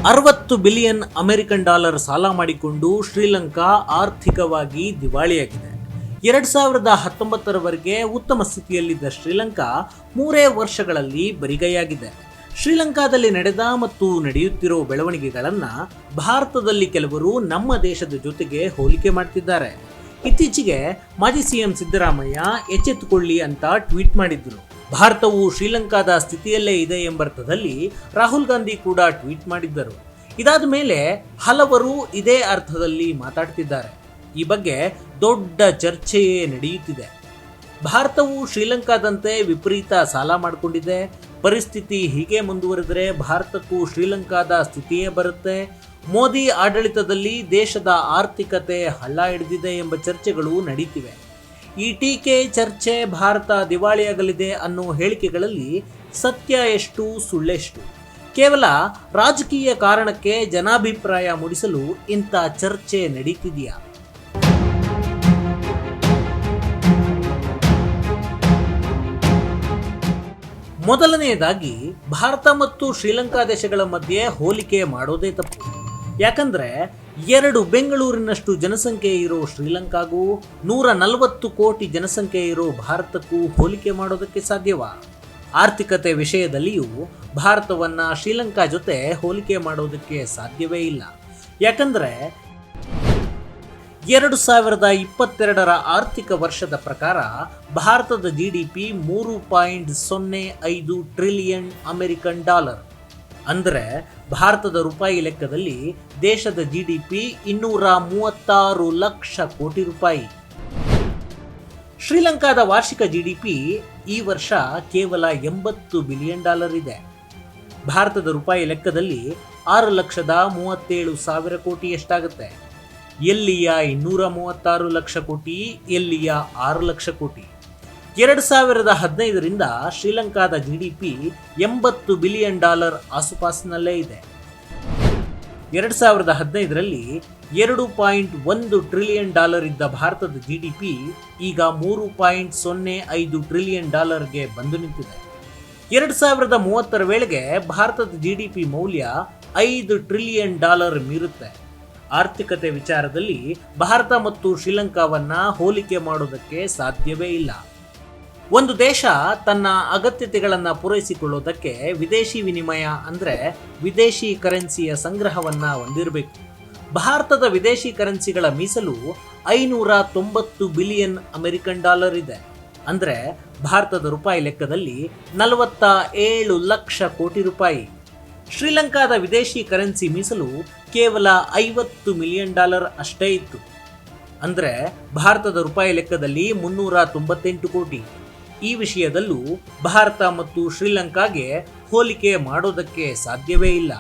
60 billion American dollar ಸಾಲ ಮಾಡಿಕೊಂಡು ಶ್ರೀಲಂಕಾ ಆರ್ಥಿಕವಾಗಿ ದಿವಾಳಿಯಾಗಿದೆ. 2019ರವರೆಗೆ ಉತ್ತಮ ಸ್ಥಿತಿಯಲ್ಲಿದ್ದ ಶ್ರೀಲಂಕಾ 3 ವರ್ಷಗಳಲ್ಲಿ ಬರಿಗೈಯಾಗಿದೆ. ಶ್ರೀಲಂಕಾದಲ್ಲಿ ನಡೆದ ಮತ್ತು ನಡೆಯುತ್ತಿರುವ ಬೆಳವಣಿಗೆಗಳನ್ನು ಭಾರತದಲ್ಲಿ ಕೆಲವರು ನಮ್ಮ ದೇಶದ ಜೊತೆಗೆ ಹೋಲಿಕೆ ಮಾಡ್ತಿದ್ದಾರೆ. ಇತ್ತೀಚೆಗೆ ಮಾಜಿ ಸಿಎಂ ಸಿದ್ದರಾಮಯ್ಯ ಎಚ್ಚೆತ್ತುಕೊಳ್ಳಿ ಅಂತ ಟ್ವೀಟ್ ಮಾಡಿದ್ರು. ಭಾರತವು ಶ್ರೀಲಂಕಾದ ಸ್ಥಿತಿಯಲ್ಲೇ ಇದೆ ಎಂಬರ್ಥದಲ್ಲಿ ರಾಹುಲ್ ಗಾಂಧಿ ಕೂಡ ಟ್ವೀಟ್ ಮಾಡಿದ್ದರು. ಇದಾದ ಮೇಲೆ ಹಲವರು ಇದೇ ಅರ್ಥದಲ್ಲಿ ಮಾತಾಡ್ತಿದ್ದಾರೆ. ಈ ಬಗ್ಗೆ ದೊಡ್ಡ ಚರ್ಚೆಯೇ ನಡೆಯುತ್ತಿದೆ. ಭಾರತವು ಶ್ರೀಲಂಕಾದಂತೆ ವಿಪರೀತ ಸಾಲ ಮಾಡಿಕೊಂಡಿದೆ. ಪರಿಸ್ಥಿತಿ ಹೀಗೆ ಮುಂದುವರೆದರೆ ಭಾರತಕ್ಕೂ ಶ್ರೀಲಂಕಾದ ಸ್ಥಿತಿಯೇ ಬರುತ್ತೆ. ಮೋದಿ ಆಡಳಿತದಲ್ಲಿ ದೇಶದ ಆರ್ಥಿಕತೆ ಹಳ್ಳ ಹಿಡಿದಿದೆ ಎಂಬ ಚರ್ಚೆಗಳು ನಡೀತಿವೆ. ಈ ಟೀಕೆ, ಚರ್ಚೆ ಭಾರತ ದಿವಾಳಿಯಾಗಲಿದೆ ಅನ್ನೋ ಹೇಳಿಕೆಗಳಲ್ಲಿ ಸತ್ಯ ಎಷ್ಟು, ಸುಳ್ಳೆಷ್ಟು? ಕೇವಲ ರಾಜಕೀಯ ಕಾರಣಕ್ಕೆ ಜನಾಭಿಪ್ರಾಯ ಮೂಡಿಸಲು ಇಂಥ ಚರ್ಚೆ ನಡೀತಿದೆಯಾ? ಮೊದಲನೆಯದಾಗಿ, ಭಾರತ ಮತ್ತು ಶ್ರೀಲಂಕಾ ದೇಶಗಳ ಮಧ್ಯೆ ಹೋಲಿಕೆ ಮಾಡೋದೇ ತಪ್ಪು. ಯಾಕಂದ್ರೆ 2 ಬೆಂಗಳೂರಿನಷ್ಟು ಜನಸಂಖ್ಯೆ ಇರೋ ಶ್ರೀಲಂಕಾಗೂ 140 ಕೋಟಿ ಜನಸಂಖ್ಯೆ ಇರೋ ಭಾರತಕ್ಕೂ ಹೋಲಿಕೆ ಮಾಡೋದಕ್ಕೆ ಸಾಧ್ಯವಾ? ಆರ್ಥಿಕತೆ ವಿಷಯದಲ್ಲಿಯೂ ಭಾರತವನ್ನ ಶ್ರೀಲಂಕಾ ಜೊತೆ ಹೋಲಿಕೆ ಮಾಡೋದಕ್ಕೆ ಸಾಧ್ಯವೇ ಇಲ್ಲ. ಯಾಕಂದ್ರೆ 2022ರ ಆರ್ಥಿಕ ವರ್ಷದ ಪ್ರಕಾರ ಭಾರತದ GDP 3.05 ಟ್ರಿಲಿಯನ್ ಅಮೆರಿಕನ್ ಡಾಲರ್. ಅಂದರೆ ಭಾರತದ ರೂಪಾಯಿ ಲೆಕ್ಕದಲ್ಲಿ ದೇಶದ GDP 236 ಲಕ್ಷ ಕೋಟಿ ರೂಪಾಯಿ. ಶ್ರೀಲಂಕಾದ ವಾರ್ಷಿಕ GDP ಈ ವರ್ಷ ಕೇವಲ 80 ಬಿಲಿಯನ್ ಡಾಲರ್ ಇದೆ. ಭಾರತದ ರೂಪಾಯಿ ಲೆಕ್ಕದಲ್ಲಿ 6,37,000 ಕೋಟಿ ಎಷ್ಟಾಗುತ್ತೆ? ಎಲ್ಲಿಯ 236 ಲಕ್ಷ ಕೋಟಿ, ಎಲ್ಲಿಯ 6 ಲಕ್ಷ ಕೋಟಿ? 2015ರಿಂದ ಶ್ರೀಲಂಕಾದ GDP 80 ಬಿಲಿಯನ್ ಡಾಲರ್ ಆಸುಪಾಸಿನಲ್ಲೇ ಇದೆ. 2015ರಲ್ಲಿ 2.1 ಟ್ರಿಲಿಯನ್ ಡಾಲರ್ ಇದ್ದ ಭಾರತದ GDP ಈಗ 3.05 ಟ್ರಿಲಿಯನ್ ಡಾಲರ್ಗೆ ಬಂದು ನಿಂತಿದೆ. 2030ರ ವೇಳೆಗೆ ಭಾರತದ GDP ಮೌಲ್ಯ 5 ಟ್ರಿಲಿಯನ್ ಡಾಲರ್ ಮೀರುತ್ತೆ. ಆರ್ಥಿಕತೆ ವಿಚಾರದಲ್ಲಿ ಭಾರತ ಮತ್ತು ಶ್ರೀಲಂಕಾವನ್ನ ಹೋಲಿಕೆ ಮಾಡೋದಕ್ಕೆ ಸಾಧ್ಯವೇ ಇಲ್ಲ. ಒಂದು ದೇಶ ತನ್ನ ಅಗತ್ಯತೆಗಳನ್ನು ಪೂರೈಸಿಕೊಳ್ಳೋದಕ್ಕೆ ವಿದೇಶಿ ವಿನಿಮಯ ಅಂದರೆ ವಿದೇಶಿ ಕರೆನ್ಸಿಯ ಸಂಗ್ರಹವನ್ನ ಹೊಂದಿರಬೇಕು. ಭಾರತದ ವಿದೇಶಿ ಕರೆನ್ಸಿಗಳ ಮೀಸಲು 590 ಬಿಲಿಯನ್ ಅಮೆರಿಕನ್ ಡಾಲರ್ ಇದೆ. ಅಂದರೆ ಭಾರತದ ರೂಪಾಯಿ ಲೆಕ್ಕದಲ್ಲಿ 47 ಲಕ್ಷ ಕೋಟಿ ರೂಪಾಯಿ. ಶ್ರೀಲಂಕಾದ ವಿದೇಶಿ ಕರೆನ್ಸಿ ಮೀಸಲು ಕೇವಲ 50 ಮಿಲಿಯನ್ ಡಾಲರ್ ಅಷ್ಟೇ ಇತ್ತು. ಅಂದರೆ ಭಾರತದ ರೂಪಾಯಿ ಲೆಕ್ಕದಲ್ಲಿ 398 ಕೋಟಿ. ಈ ವಿಷಯದಲ್ಲೂ ಭಾರತ ಮತ್ತು ಶ್ರೀಲಂಕಾಗೆ ಹೋಲಿಕೆ ಮಾಡೋದಕ್ಕೆ ಸಾಧ್ಯವೇ ಇಲ್ಲ.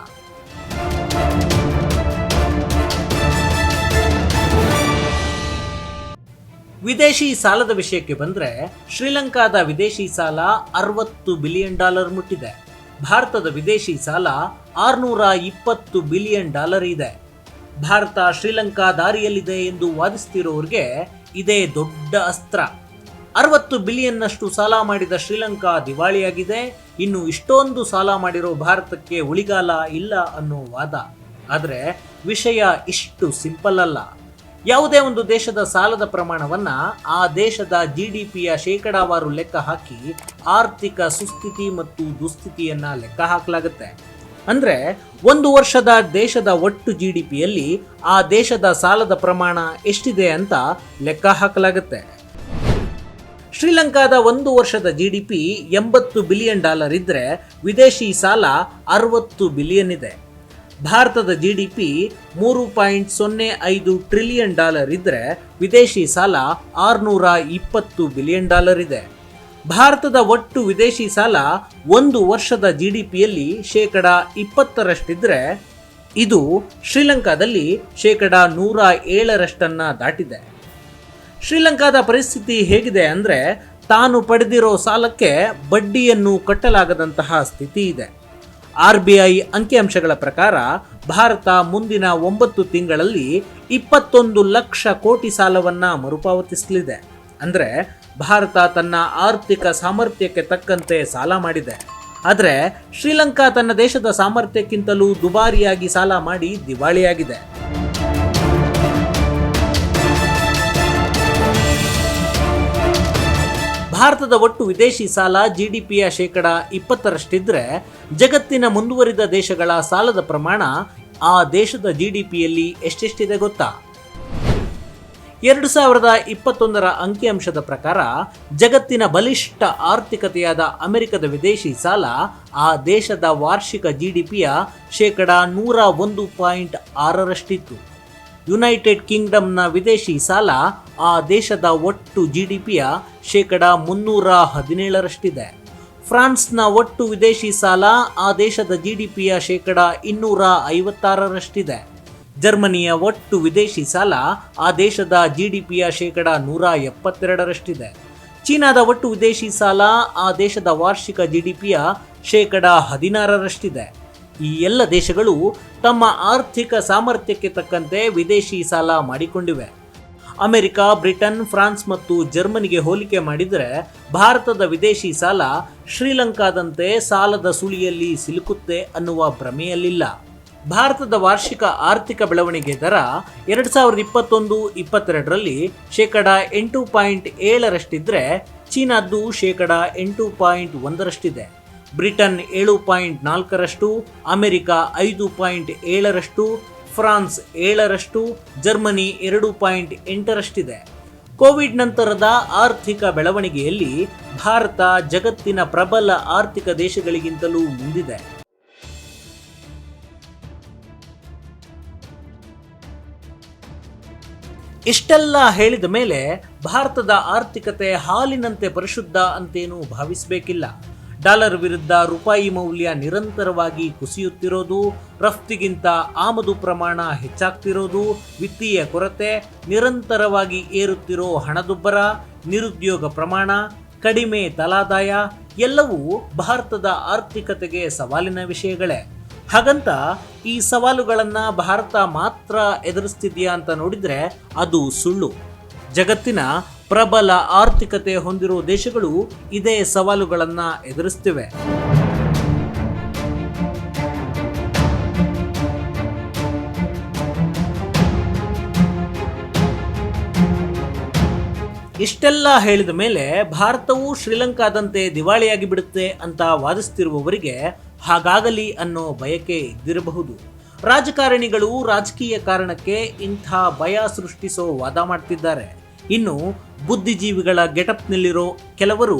ವಿದೇಶಿ ಸಾಲದ ವಿಷಯಕ್ಕೆ ಬಂದರೆ ಶ್ರೀಲಂಕಾದ ವಿದೇಶಿ ಸಾಲ 60 ಬಿಲಿಯನ್ ಡಾಲರ್ ಮುಟ್ಟಿದೆ. ಭಾರತದ ವಿದೇಶಿ ಸಾಲ 620 ಬಿಲಿಯನ್ ಡಾಲರ್ ಇದೆ. ಭಾರತ ಶ್ರೀಲಂಕಾ ದಾರಿಯಲ್ಲಿದೆ ಎಂದು ವಾದಿಸ್ತಿರೋರಿಗೆ ಇದೇ ದೊಡ್ಡ ಅಸ್ತ್ರ. 60 ಬಿಲಿಯನ್ನಷ್ಟು ಸಾಲ ಮಾಡಿದ ಶ್ರೀಲಂಕಾ ದಿವಾಳಿಯಾಗಿದೆ. ಇನ್ನು ಇಷ್ಟೊಂದು ಸಾಲ ಮಾಡಿರೋ ಭಾರತಕ್ಕೆ ಉಳಿಗಾಲ ಇಲ್ಲ ಅನ್ನೋ ವಾದ. ಆದರೆ ವಿಷಯ ಇಷ್ಟು ಸಿಂಪಲ್ ಅಲ್ಲ. ಯಾವುದೇ ಒಂದು ದೇಶದ ಸಾಲದ ಪ್ರಮಾಣವನ್ನ ಆ ದೇಶದ GDPಯ ಶೇಕಡಾವಾರು ಲೆಕ್ಕ ಹಾಕಿ ಆರ್ಥಿಕ ಸುಸ್ಥಿತಿ ಮತ್ತು ದುಸ್ಥಿತಿಯನ್ನ ಲೆಕ್ಕ ಹಾಕಲಾಗುತ್ತೆ. ಅಂದ್ರೆ ಒಂದು ವರ್ಷದ ದೇಶದ ಒಟ್ಟು GDPಯಲ್ಲಿ ಆ ದೇಶದ ಸಾಲದ ಪ್ರಮಾಣ ಎಷ್ಟಿದೆ ಅಂತ ಲೆಕ್ಕ ಹಾಕಲಾಗುತ್ತೆ. ಶ್ರೀಲಂಕಾದ ಒಂದು ವರ್ಷದ GDP 80 ಬಿಲಿಯನ್ ಡಾಲರ್ ಇದ್ರೆ ವಿದೇಶಿ ಸಾಲ 60 ಬಿಲಿಯನ್ ಇದೆ. ಭಾರತದ GDP 3.05 ಟ್ರಿಲಿಯನ್ ಡಾಲರ್ ಇದ್ರೆ ವಿದೇಶಿ ಸಾಲ 620 ಬಿಲಿಯನ್ ಡಾಲರ್ ಇದೆ. ಭಾರತದ ಒಟ್ಟು ವಿದೇಶಿ ಸಾಲ ಒಂದು ವರ್ಷದ GDPಯಲ್ಲಿ 20% ಇದು ಶ್ರೀಲಂಕಾದಲ್ಲಿ 107% ದಾಟಿದೆ. ಶ್ರೀಲಂಕಾದ ಪರಿಸ್ಥಿತಿ ಹೇಗಿದೆ ಅಂದರೆ ತಾನು ಪಡೆದಿರೋ ಸಾಲಕ್ಕೆ ಬಡ್ಡಿಯನ್ನು ಕಟ್ಟಲಾಗದಂತಹ ಸ್ಥಿತಿ ಇದೆ. RBI ಅಂಕಿಅಂಶಗಳ ಪ್ರಕಾರ ಭಾರತ ಮುಂದಿನ 9 ತಿಂಗಳಲ್ಲಿ 21 ಲಕ್ಷ ಕೋಟಿ ಸಾಲವನ್ನ ಮರುಪಾವತಿಸಲಿದೆ. ಅಂದರೆ ಭಾರತ ತನ್ನ ಆರ್ಥಿಕ ಸಾಮರ್ಥ್ಯಕ್ಕೆ ತಕ್ಕಂತೆ ಸಾಲ ಮಾಡಿದೆ. ಆದರೆ ಶ್ರೀಲಂಕಾ ತನ್ನ ದೇಶದ ಸಾಮರ್ಥ್ಯಕ್ಕಿಂತಲೂ ದುಬಾರಿಯಾಗಿ ಸಾಲ ಮಾಡಿ ದಿವಾಳಿಯಾಗಿದೆ. ಭಾರತದ ಒಟ್ಟು ವಿದೇಶಿ ಸಾಲ ಜಿಡಿಪಿಯ 20% ಜಗತ್ತಿನ ಮುಂದುವರಿದ ದೇಶಗಳ ಸಾಲದ ಪ್ರಮಾಣ ಆ ದೇಶದ ಜಿಡಿಪಿಯಲ್ಲಿ ಎಷ್ಟೆಷ್ಟಿದೆ ಗೊತ್ತಾ? 2021 ಅಂಕಿಅಂಶದ ಪ್ರಕಾರ ಜಗತ್ತಿನ ಬಲಿಷ್ಠ ಆರ್ಥಿಕತೆಯಾದ ಅಮೆರಿಕದ ವಿದೇಶಿ ಸಾಲ ಆ ದೇಶದ ವಾರ್ಷಿಕ ಜಿಡಿಪಿಯ 101.6ರಷ್ಟಿತ್ತು. ಯುನೈಟೆಡ್ ಕಿಂಗ್ಡಮ್ನ ವಿದೇಶಿ ಸಾಲ ಆ ದೇಶದ ಒಟ್ಟು ಜಿಡಿಪಿಯ 317ರಷ್ಟಿದೆ. ಫ್ರಾನ್ಸ್ನ ಒಟ್ಟು ವಿದೇಶಿ ಸಾಲ ಆ ದೇಶದ ಜಿಡಿಪಿಯ 256ರಷ್ಟಿದೆ. ಜರ್ಮನಿಯ ಒಟ್ಟು ವಿದೇಶಿ ಸಾಲ ಆ ದೇಶದ ಜಿಡಿಪಿಯ 172ರಷ್ಟಿದೆ. ಚೀನಾದ ಒಟ್ಟು ವಿದೇಶಿ ಸಾಲ ಆ ದೇಶದ ವಾರ್ಷಿಕ ಜಿಡಿಪಿಯ 16ರಷ್ಟಿದೆ. ಈ ಎಲ್ಲ ದೇಶಗಳು ತಮ್ಮ ಆರ್ಥಿಕ ಸಾಮರ್ಥ್ಯಕ್ಕೆ ತಕ್ಕಂತೆ ವಿದೇಶಿ ಸಾಲ ಮಾಡಿಕೊಂಡಿವೆ. ಅಮೆರಿಕ, ಬ್ರಿಟನ್, ಫ್ರಾನ್ಸ್ ಮತ್ತು ಜರ್ಮನಿಗೆ ಹೋಲಿಕೆ ಮಾಡಿದರೆ ಭಾರತದ ವಿದೇಶಿ ಸಾಲ ಶ್ರೀಲಂಕಾದಂತೆ ಸಾಲದ ಸುಳಿಯಲ್ಲಿ ಸಿಲುಕುತ್ತೆ ಅನ್ನುವ ಭ್ರಮೆಯಲ್ಲಿಲ್ಲ. ಭಾರತದ ವಾರ್ಷಿಕ ಆರ್ಥಿಕ ಬೆಳವಣಿಗೆ ದರ 2021-22ರಲ್ಲಿ 8.7ರಷ್ಟಿದ್ರೆ ಚೀನಾದ್ದು 8.1ರಷ್ಟಿದೆ. ಬ್ರಿಟನ್ 7.4ರಷ್ಟು, ಅಮೆರಿಕ 5.7ರಷ್ಟು, ಫ್ರಾನ್ಸ್ 7ರಷ್ಟು, ಜರ್ಮನಿ 2.8ರಷ್ಟಿದೆ. ಕೋವಿಡ್ ನಂತರದ ಆರ್ಥಿಕ ಬೆಳವಣಿಗೆಯಲ್ಲಿ ಭಾರತ ಜಗತ್ತಿನ ಪ್ರಬಲ ಆರ್ಥಿಕ ದೇಶಗಳಿಗಿಂತಲೂ ಮುಂದಿದೆ. ಇಷ್ಟೆಲ್ಲ ಹೇಳಿದ ಮೇಲೆ ಭಾರತದ ಆರ್ಥಿಕತೆ ಹಾಲಿನಂತೆ ಪರಿಶುದ್ಧ ಅಂತೇನೂ ಭಾವಿಸಬೇಕಿಲ್ಲ. ಡಾಲರ್ ವಿರುದ್ಧ ರೂಪಾಯಿ ಮೌಲ್ಯ ನಿರಂತರವಾಗಿ ಕುಸಿಯುತ್ತಿರೋದು, ರಫ್ತಿಗಿಂತ ಆಮದು ಪ್ರಮಾಣ ಹೆಚ್ಚಾಗ್ತಿರೋದು, ವಿತ್ತೀಯ ಕೊರತೆ, ನಿರಂತರವಾಗಿ ಏರುತ್ತಿರೋ ಹಣದುಬ್ಬರ, ನಿರುದ್ಯೋಗ ಪ್ರಮಾಣ, ಕಡಿಮೆ ತಲಾದಾಯ ಎಲ್ಲವೂ ಭಾರತದ ಆರ್ಥಿಕತೆಗೆ ಸವಾಲಿನ ವಿಷಯಗಳೇ. ಹಾಗಂತ ಈ ಸವಾಲುಗಳನ್ನು ಭಾರತ ಮಾತ್ರ ಎದುರಿಸ್ತಿದೆಯಾ ಅಂತ ನೋಡಿದರೆ ಅದು ಸುಳ್ಳು. ಜಗತ್ತಿನ ಪ್ರಬಲ ಆರ್ಥಿಕತೆ ಹೊಂದಿರುವ ದೇಶಗಳು ಇದೇ ಸವಾಲುಗಳನ್ನು ಎದುರಿಸ್ತಿವೆ. ಇಷ್ಟೆಲ್ಲ ಹೇಳಿದ ಮೇಲೆ ಭಾರತವು ಶ್ರೀಲಂಕಾದಂತೆ ದಿವಾಳಿಯಾಗಿ ಬಿಡುತ್ತೆ ಅಂತ ವಾದಿಸ್ತಿರುವವರಿಗೆ ಹಾಗಾಗಲಿ ಅನ್ನೋ ಬಯಕೆ ಇದ್ದಿರಬಹುದು. ರಾಜಕಾರಣಿಗಳು ರಾಜಕೀಯ ಕಾರಣಕ್ಕೆ ಇಂಥ ಭಯ ಸೃಷ್ಟಿಸೋ ವಾದ ಮಾಡ್ತಿದ್ದಾರೆ. ಇನ್ನು ಬುದ್ಧಿಜೀವಿಗಳ ಗೆಟಪ್ನಲ್ಲಿರೋ ಕೆಲವರು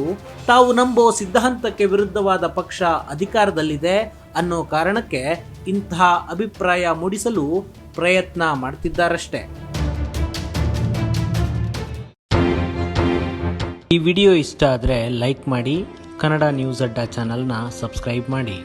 ತಾವು ನಂಬೋ ಸಿದ್ಧಾಂತಕ್ಕೆ ವಿರುದ್ಧವಾದ ಪಕ್ಷ ಅಧಿಕಾರದಲ್ಲಿದೆ ಅನ್ನೋ ಕಾರಣಕ್ಕೆ ಇಂಥ ಅಭಿಪ್ರಾಯ ಮೂಡಿಸಲು ಪ್ರಯತ್ನ ಮಾಡ್ತಿದ್ದಾರಷ್ಟೇ. ಈ ವಿಡಿಯೋ ಇಷ್ಟ ಆದರೆ ಲೈಕ್ ಮಾಡಿ, ಕನ್ನಡ ನ್ಯೂಸ್ ಅಡ್ಡಾ ಚಾನಲ್ನ ಸಬ್ಸ್ಕ್ರೈಬ್ ಮಾಡಿ.